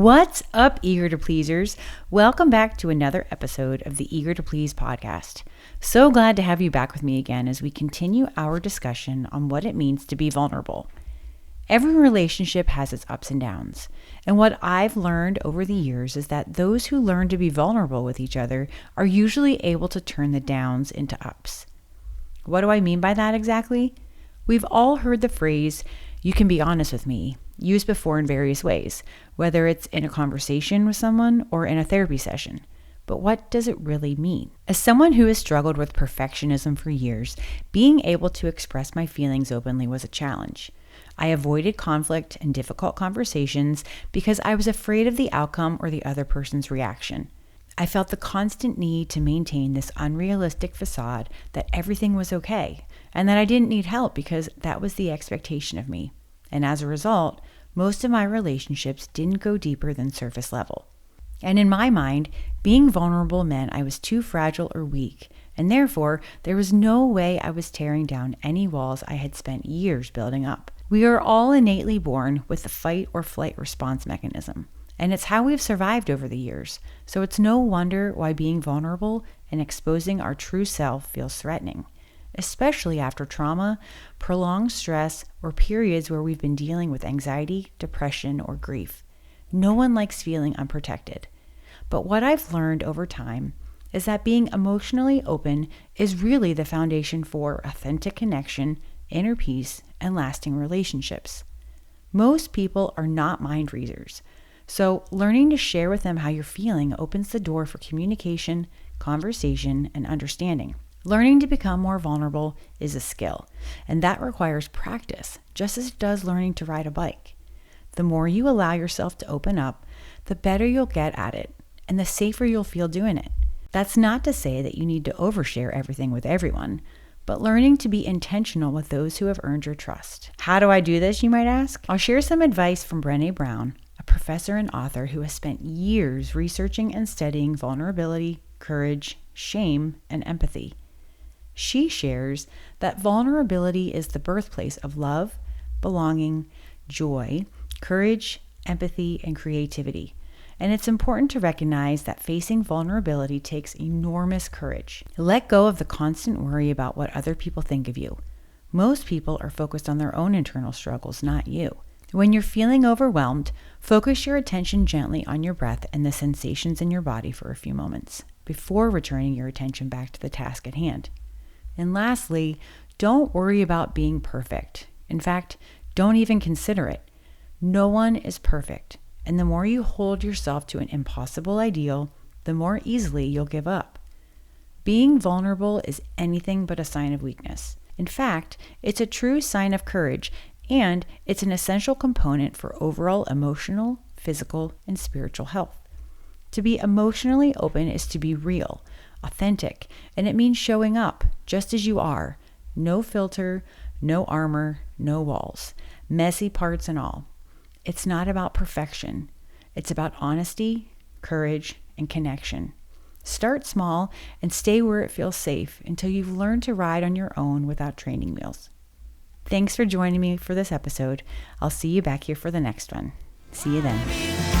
What's up, Eager to Pleasers? Welcome back to another episode of the Eager to Please podcast. So glad to have you back with me again as we continue our discussion on what it means to be vulnerable. Every relationship has its ups and downs, and what I've learned over the years is that those who learn to be vulnerable with each other are usually able to turn the downs into ups. What do I mean by that exactly? We've all heard the phrase, "You can be honest with me," used before in various ways, whether it's in a conversation with someone or in a therapy session. But what does it really mean? As someone who has struggled with perfectionism for years, being able to express my feelings openly was a challenge. I avoided conflict and difficult conversations because I was afraid of the outcome or the other person's reaction. I felt the constant need to maintain this unrealistic facade that everything was okay and that I didn't need help because that was the expectation of me. And as a result, most of my relationships didn't go deeper than surface level. And in my mind, being vulnerable meant I was too fragile or weak, and therefore there was no way I was tearing down any walls I had spent years building up. We are all innately born with the fight or flight response mechanism, and it's how we've survived over the years. So it's no wonder why being vulnerable and exposing our true self feels threatening, especially after trauma, prolonged stress, or periods where we've been dealing with anxiety, depression, or grief. No one likes feeling unprotected. But what I've learned over time is that being emotionally open is really the foundation for authentic connection, inner peace, and lasting relationships. Most people are not mind readers, so learning to share with them how you're feeling opens the door for communication, conversation, and understanding. Learning to become more vulnerable is a skill, and that requires practice, just as it does learning to ride a bike. The more you allow yourself to open up, the better you'll get at it, and the safer you'll feel doing it. That's not to say that you need to overshare everything with everyone, but learning to be intentional with those who have earned your trust. How do I do this, you might ask? I'll share some advice from Brené Brown, a professor and author who has spent years researching and studying vulnerability, courage, shame, and empathy. She shares that vulnerability is the birthplace of love, belonging, joy, courage, empathy, and creativity. And it's important to recognize that facing vulnerability takes enormous courage. Let go of the constant worry about what other people think of you. Most people are focused on their own internal struggles, not you. When you're feeling overwhelmed, focus your attention gently on your breath and the sensations in your body for a few moments before returning your attention back to the task at hand. And lastly, don't worry about being perfect. In fact, don't even consider it. No one is perfect, and the more you hold yourself to an impossible ideal, the more easily you'll give up. Being vulnerable is anything but a sign of weakness. In fact, it's a true sign of courage, and it's an essential component for overall emotional, physical, and spiritual health. To be emotionally open is to be real, authentic, and it means showing up just as you are. No filter, no armor, no walls, messy parts and all. It's not about perfection. It's about honesty, courage, and connection. Start small and stay where it feels safe until you've learned to ride on your own without training wheels. Thanks for joining me for this episode. I'll see you back here for the next one. See you then.